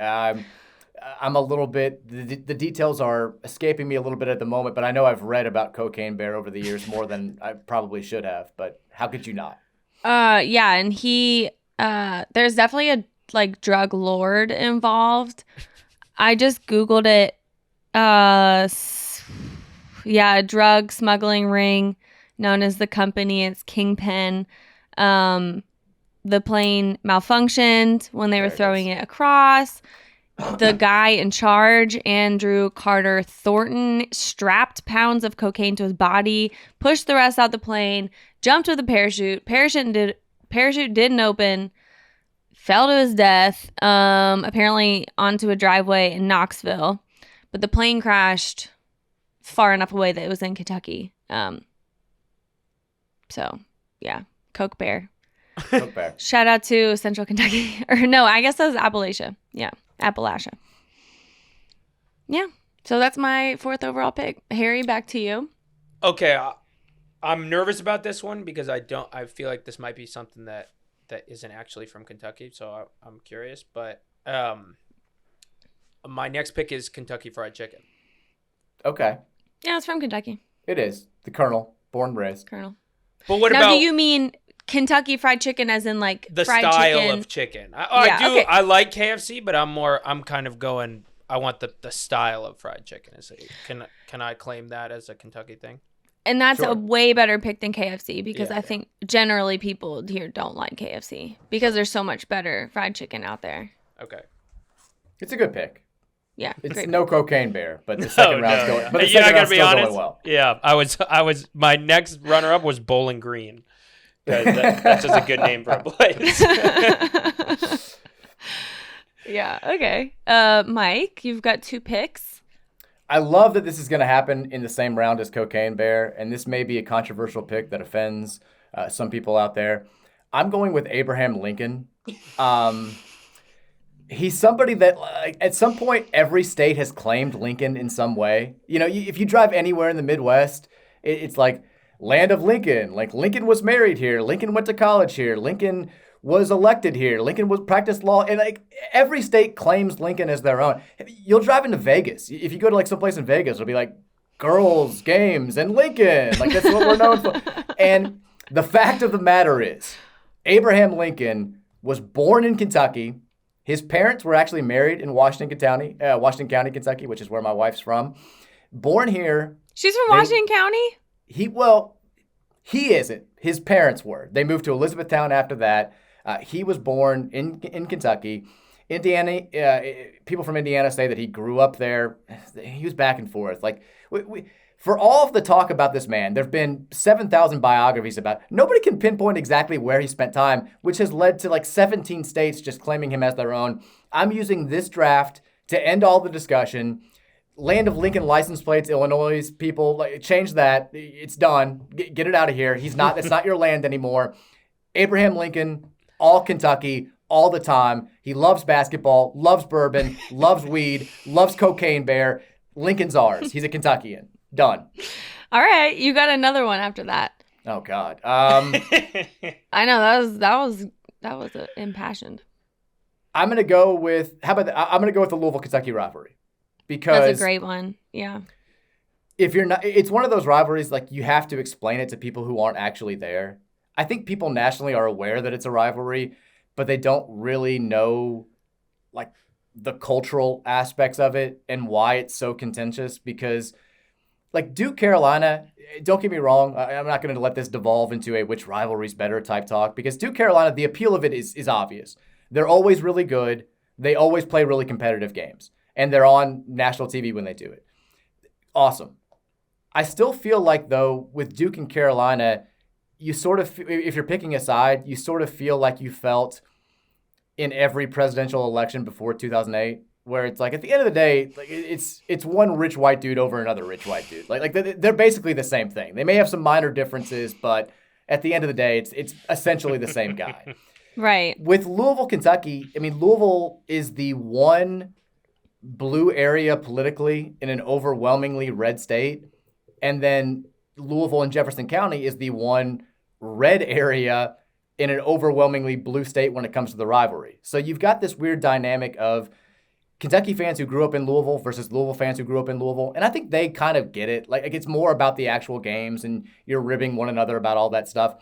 I'm a little bit, the details are escaping me a little bit at the moment, but I know I've read about Cocaine Bear over the years more than I probably should have, but how could you not? Yeah, and he, there's definitely a like drug lord involved. I just Googled it. Yeah, a drug smuggling ring known as the Company. It's Kingpin. The plane malfunctioned when they were throwing it across. The guy in charge, Andrew Carter Thornton, strapped pounds of cocaine to his body, pushed the rest out the plane, jumped with a parachute. Parachute didn't open, fell to his death, apparently onto a driveway in Knoxville. But the plane crashed far enough away that it was in Kentucky. So, yeah, Coke Bear. Coke Bear. Shout out to Central Kentucky. Or no, I guess that was Appalachia. Yeah. Appalachia. Yeah. So that's my 4th overall pick. Harry, back to you. Okay. I'm nervous about this one because I feel like this might be something that isn't actually from Kentucky. So I'm curious. But my next pick is Kentucky Fried Chicken. Okay. Yeah, it's from Kentucky. It is. The Colonel, born and raised. Colonel. But what now, about... do you mean Kentucky Fried Chicken as in like the fried style chicken? of chicken? I do. Okay. I like KFC, but I'm kind of going... I want the style of fried chicken. Can I claim that as a Kentucky thing? And that's Sure. a way better pick than KFC because I think generally people here don't like KFC because there's so much better fried chicken out there. Okay. It's a good pick. Yeah, It's great no Cocaine Bear, but the second round's going. But the You're second not round's gonna be still honest. going well. Yeah, I was. My next runner-up was Bowling Green. That's just a good name for a place. Yeah. Okay. Mike, you've got 2 picks. I love that this is going to happen in the same round as Cocaine Bear, and this may be a controversial pick that offends some people out there. I'm going with Abraham Lincoln. He's somebody that, like, at some point, every state has claimed Lincoln in some way. You know, if you drive anywhere in the Midwest, it's like land of Lincoln. Like Lincoln was married here. Lincoln went to college here. Lincoln was elected here. Lincoln was practiced law. And like every state claims Lincoln as their own. You'll drive into Vegas. If you go to like someplace in Vegas, it'll be like girls, games, and Lincoln. Like that's what we're known for. And the fact of the matter is, Abraham Lincoln was born in Kentucky. His parents were actually married in Washington County, Kentucky, which is where my wife's from. Born here. She's from Washington County? He isn't. His parents were. They moved to Elizabethtown after that. He was born in Kentucky. Indiana, people from Indiana say that he grew up there. He was back and forth. Like, for all of the talk about this man, there have been 7,000 biographies about. Nobody can pinpoint exactly where he spent time, which has led to like 17 states just claiming him as their own. I'm using this draft to end all the discussion. Land of Lincoln license plates, Illinois people, like change that. It's done. Get it out of here. It's not your land anymore. Abraham Lincoln, all Kentucky, all the time. He loves basketball, loves bourbon, loves weed, loves Cocaine Bear. Lincoln's ours. He's a Kentuckian. Done. All right, you got another one after that. Oh God. I know that was impassioned. I'm gonna go with I'm gonna go with the Louisville Kentucky rivalry because That's a great one. Yeah. If you're not, it's one of those rivalries like you have to explain it to people who aren't actually there. I think people nationally are aware that it's a rivalry, but they don't really know like the cultural aspects of it and why it's so contentious because like Duke Carolina, don't get me wrong, I'm not going to let this devolve into a which rivalry's better type talk because Duke Carolina, the appeal of it is obvious. They're always really good. They always play really competitive games and they're on national TV when they do it. Awesome. I still feel like though with Duke and Carolina, you sort of, if you're picking a side, you sort of feel like you felt in every presidential election before 2008, where it's like at the end of the day, like it's one rich white dude over another rich white dude. Like they're basically the same thing. They may have some minor differences, but at the end of the day, it's essentially the same guy. Right. With Louisville, Kentucky, I mean, Louisville is the one blue area politically in an overwhelmingly red state, and then Louisville and Jefferson County is the one red area in an overwhelmingly blue state when it comes to the rivalry. So you've got this weird dynamic of Kentucky fans who grew up in Louisville versus Louisville fans who grew up in Louisville. And I think they kind of get it. Like it's more about the actual games and you're ribbing one another about all that stuff.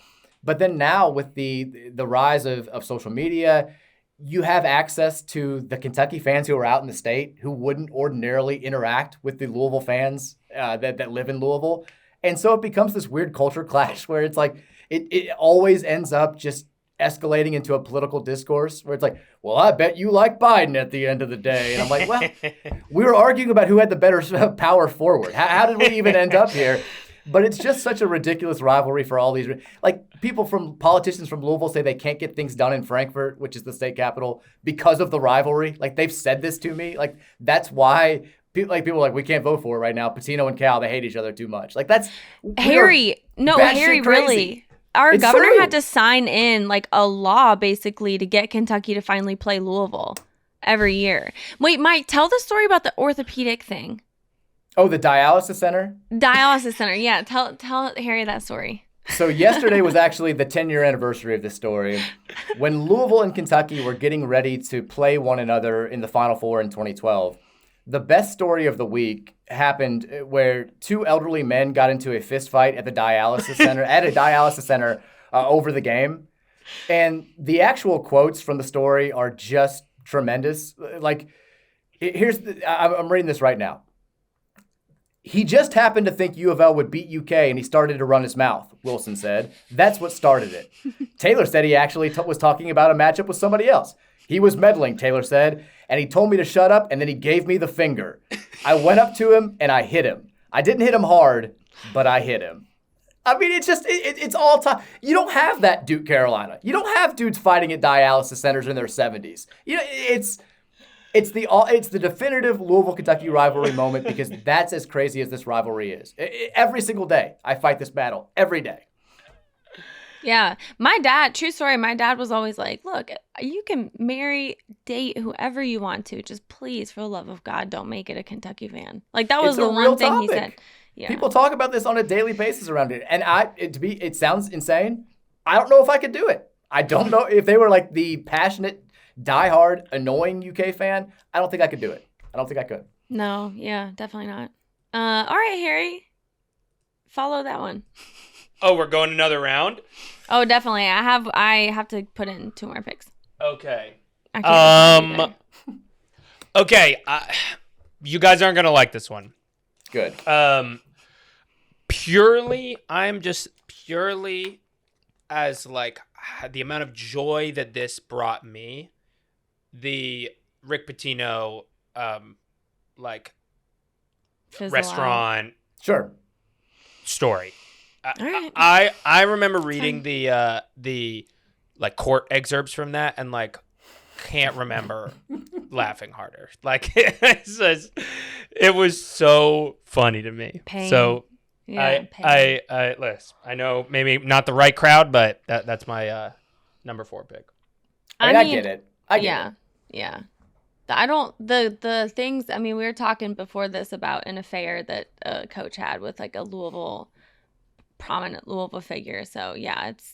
But then now with the rise of social media, you have access to the Kentucky fans who are out in the state who wouldn't ordinarily interact with the Louisville fans that live in Louisville. And so it becomes this weird culture clash where it's like, it always ends up just escalating into a political discourse where it's like, well, I bet you like Biden at the end of the day. And I'm like, well, we were arguing about who had the better power forward. How did we even end up here? But it's just such a ridiculous rivalry for all these. Like politicians from Louisville say they can't get things done in Frankfurt, which is the state capital, because of the rivalry. Like they've said this to me. Like that's why people are like, we can't vote for it right now. Patino and Cal, they hate each other too much. Like that's Harry. No, Harry, really. Our governor true. had to sign in like a law basically to get Kentucky to finally play Louisville every year. Wait, Mike, tell the story about the orthopedic thing. Oh, the dialysis center? Dialysis center, yeah. Tell Harry that story. So yesterday was actually the 10-year anniversary of this story. When Louisville and Kentucky were getting ready to play one another in the Final Four in 2012, the best story of the week happened where two elderly men got into a fist fight at the dialysis center, over the game. And the actual quotes from the story are just tremendous. Like, I'm reading this right now. He just happened to think U of L would beat UK and he started to run his mouth, Wilson said. That's what started it. Taylor said he actually was talking about a matchup with somebody else. He was meddling, Taylor said, and he told me to shut up, and then he gave me the finger. I went up to him, and I hit him. I didn't hit him hard, but I hit him. I mean, it's just, it's all time. You don't have that Duke Carolina. You don't have dudes fighting at dialysis centers in their 70s. You know, it's the definitive Louisville Kentucky rivalry moment because that's as crazy as this rivalry is. Every single day, I fight this battle. Every day. Yeah. My dad, true story, my dad was always like, look, you can date whoever you want to. Just please, for the love of God, don't make it a Kentucky fan. Like, that was the one thing he said. Yeah. People talk about this on a daily basis around it. And it sounds insane. I don't know if I could do it. I don't know if they were like the passionate, diehard, annoying UK fan. I don't think I could do it. I don't think I could. No, yeah, definitely not. All right, Harry. Follow that one. Oh, we're going another round? Oh, definitely. I have to put in 2 more picks. Okay. Okay. You guys aren't gonna like this one. Good. I'm just purely as like the amount of joy that this brought me. The Rick Pitino, like Fizzle restaurant, sure, story. All right. I remember reading the like court excerpts from that and like can't remember laughing harder. Like it was so funny to me. Pain. So Yeah, I know maybe not the right crowd, but that's my number 4 pick. I get it. I get it. Yeah. The things, I mean, we were talking before this about an affair that a coach had with like a prominent Louisville figure. So yeah, it's,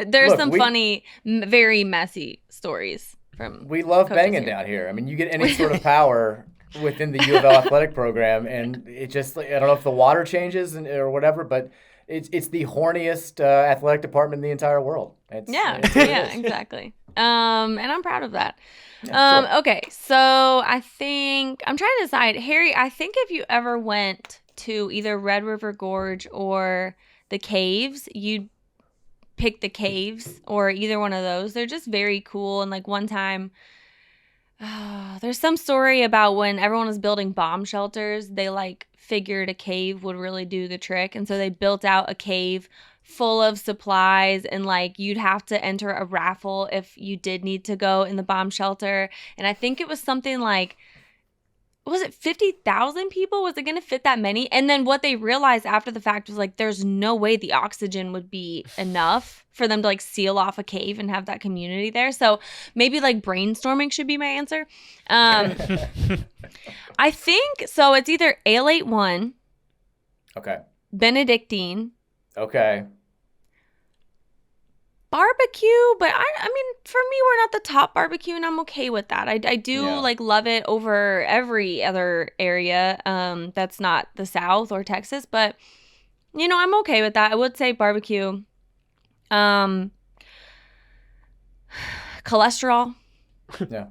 there's some funny, very messy stories from We love banging here. down here. I mean, you get any sort of power within the U of L athletic program, and it just, I don't know if the water changes or whatever, but it's the horniest athletic department in the entire world. Exactly. And I'm proud of that. Yeah, sure. Okay, so I think I'm trying to decide, Harry. I think if you ever went to either Red River Gorge or the Caves, you'd pick the Caves or either one of those. They're just very cool. And like one time, there's some story about when everyone was building bomb shelters, they like figured a cave would really do the trick. And so they built out a cave full of supplies, and like you'd have to enter a raffle if you did need to go in the bomb shelter. And I think it was something like, was it 50,000 people? Was it going to fit that many? And then what they realized after the fact was like, there's no way the oxygen would be enough for them to like seal off a cave and have that community there. So maybe like brainstorming should be my answer. I think, so it's either Ale 81. Okay. Benedictine. Okay. Barbecue, but I mean, for me, we're not the top barbecue, and I'm okay with that. I do like love it over every other area that's not the South or Texas, but you know, I'm okay with that. I would say barbecue. Cholesterol. Yeah.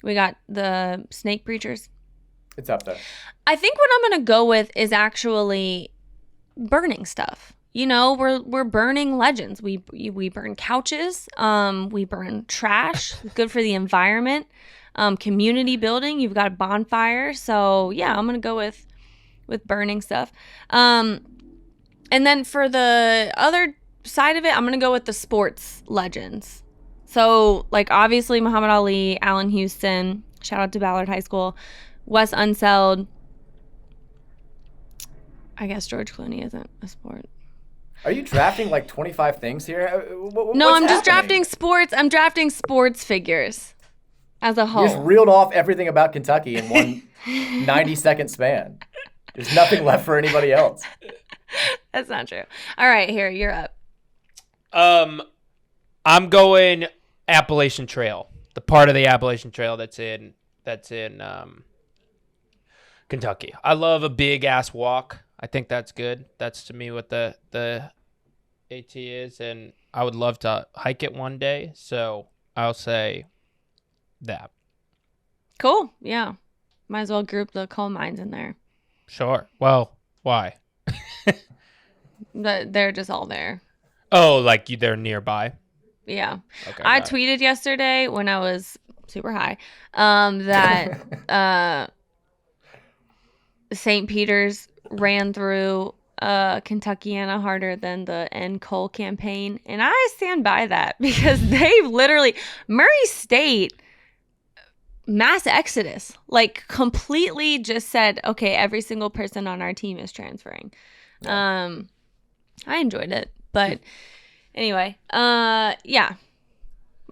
We got the snake preachers. It's up there. I think what I'm gonna go with is actually burning stuff. You know, we're burning legends. We burn couches. We burn trash. Good for the environment. Community building. You've got a bonfire. So yeah, I'm gonna go with burning stuff. And then for the other side of it, I'm gonna go with the sports legends. So like obviously Muhammad Ali, Allen Houston. Shout out to Ballard High School. Wes Unseld. I guess George Clooney isn't a sport. Are you drafting like 25 things here? No, I'm just drafting sports. I'm drafting sports figures as a whole. You just reeled off everything about Kentucky in one 90-second span. There's nothing left for anybody else. That's not true. All right, here, you're up. I'm going Appalachian Trail, the part of the Appalachian Trail that's in Kentucky. I love a big ass walk. I think that's good. That's to me what the AT is, and I would love to hike it one day. So I'll say that. Cool. Yeah. Might as well group the coal mines in there. Sure. Well, why? They're just all there. Oh, like they're nearby. Yeah. Okay. I tweeted yesterday when I was super high that St. Peter's ran through Kentuckiana harder than the End Coal campaign. And I stand by that because they've literally, Murray State, mass exodus, like completely just said, okay, every single person on our team is transferring. Yeah. I enjoyed it. But anyway, yeah.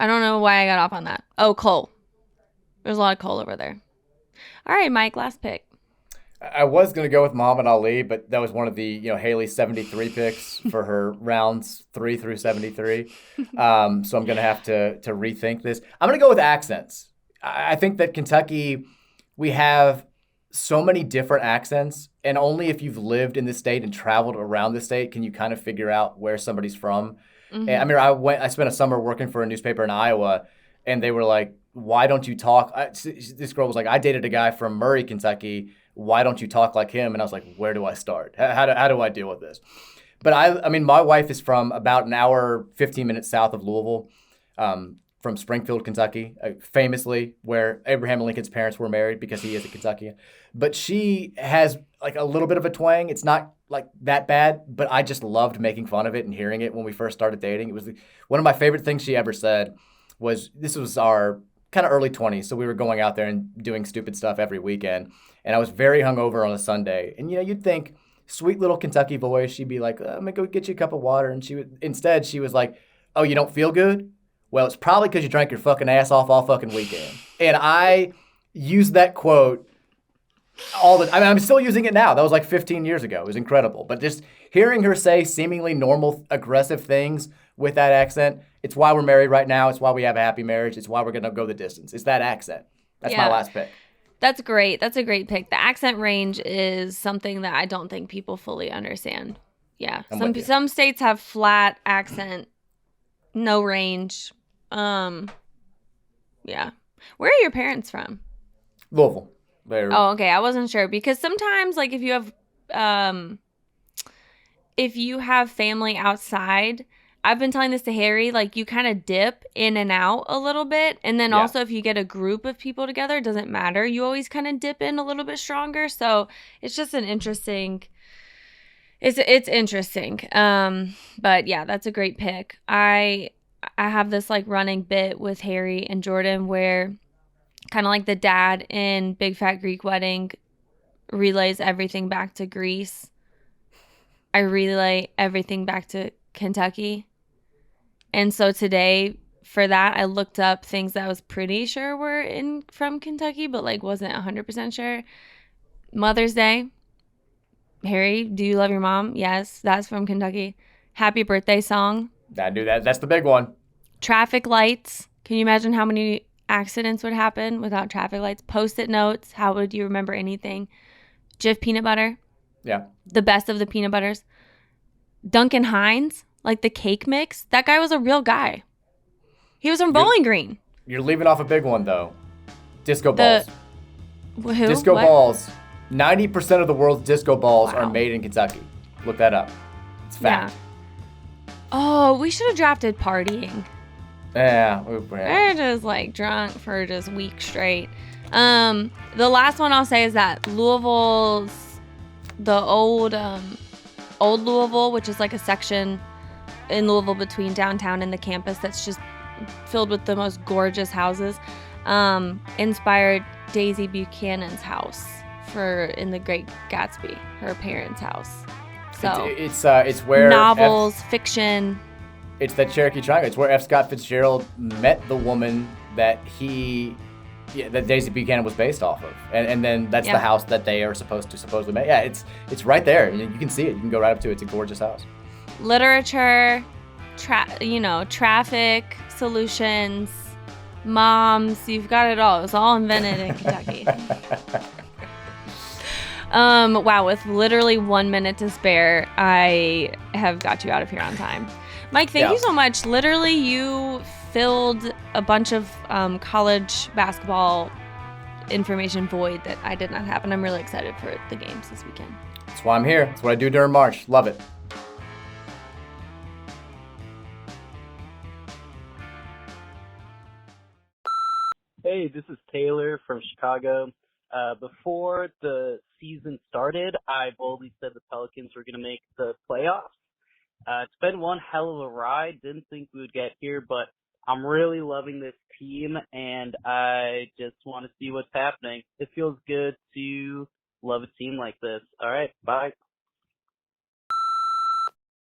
I don't know why I got off on that. Oh, coal. There's a lot of coal over there. All right, Mike, last pick. I was going to go with Muhammad Ali, but that was one of the, Haley's 73 picks for her rounds 3 through 73. So I'm going to have to rethink this. I'm going to go with accents. I think that Kentucky, we have so many different accents, and only if you've lived in the state and traveled around the state can you kind of figure out where somebody's from. Mm-hmm. And, I mean, I spent a summer working for a newspaper in Iowa, and they were like, why don't you talk? This girl was like, I dated a guy from Murray, Kentucky. Why don't you talk like him? And I was like, where do I start? How do I deal with this? But I mean, my wife is from about an hour, 15 minutes south of Louisville, from Springfield, Kentucky, famously where Abraham Lincoln's parents were married because he is a Kentuckian. But she has like a little bit of a twang. It's not like that bad, but I just loved making fun of it and hearing it when we first started dating. It was one of my favorite things she ever said was, this was our kind of early 20s. So we were going out there and doing stupid stuff every weekend. And I was very hungover on a Sunday. And, you'd think, sweet little Kentucky voice, she'd be like, I'm going to go get you a cup of water. And she was like, Oh, you don't feel good? Well, it's probably because you drank your fucking ass off all fucking weekend. And I used that quote I'm still using it now. That was like 15 years ago. It was incredible. But just hearing her say seemingly normal, aggressive things with that accent, it's why we're married right now. It's why we have a happy marriage. It's why we're going to go the distance. It's that accent. That's my last pick. That's great. That's a great pick. The accent range is something that I don't think people fully understand. Yeah. Some states have flat accent, no range. Yeah. Where are your parents from? Louisville. Oh, okay. I wasn't sure because sometimes, like, if you have family outside, I've been telling this to Harry, like, you kind of dip in and out a little bit, and then also if you get a group of people together, it doesn't matter. You always kind of dip in a little bit stronger. So it's just an interesting. It's interesting. But yeah, that's a great pick. I have this like running bit with Harry and Jordan where, kind of like the dad in Big Fat Greek Wedding relays everything back to Greece, I relay everything back to Kentucky. And so today, for that, I looked up things that I was pretty sure were from Kentucky, but like wasn't 100% sure. Mother's Day. Harry, do you love your mom? Yes, that's from Kentucky. Happy birthday song. I do that. That's the big one. Traffic lights. Can you imagine how many accidents would happen without traffic lights? Post-it notes. How would you remember anything? Jif peanut butter. Yeah. The best of the peanut butters. Duncan Hines, like the cake mix. That guy was a real guy. He was from Bowling Green. You're leaving off a big one, though. Disco balls. Who? Disco balls. 90% of the world's disco balls are made in Kentucky. Look that up. It's fact. Yeah. Oh, we should have drafted partying. Yeah. We're just like drunk for just weeks straight. The last one I'll say is that Louisville's, the old Louisville, which is like a section in Louisville between downtown and the campus that's just filled with the most gorgeous houses, inspired Daisy Buchanan's house in The Great Gatsby, her parents' house. So it's where novels, fiction. It's that Cherokee Triangle. It's where F. Scott Fitzgerald met the woman that that Daisy Buchanan was based off of, and then that's the house that they are supposedly make. Yeah, it's right there. You can see it. You can go right up to it. It's a gorgeous house. Literature, traffic solutions, moms. You've got it all. It was all invented in Kentucky. Wow, with literally 1 minute to spare, I have got you out of here on time. Mike, thank you so much. Literally, you filled a bunch of college basketball information void that I did not have, and I'm really excited for the games this weekend. That's why I'm here. That's what I do during March. Love it. Hey, this is Taylor from Chicago. Before the season started, I boldly said the Pelicans were going to make the playoffs. It's been one hell of a ride. Didn't think we would get here, but I'm really loving this team, and I just want to see what's happening. It feels good to love a team like this. All right, bye.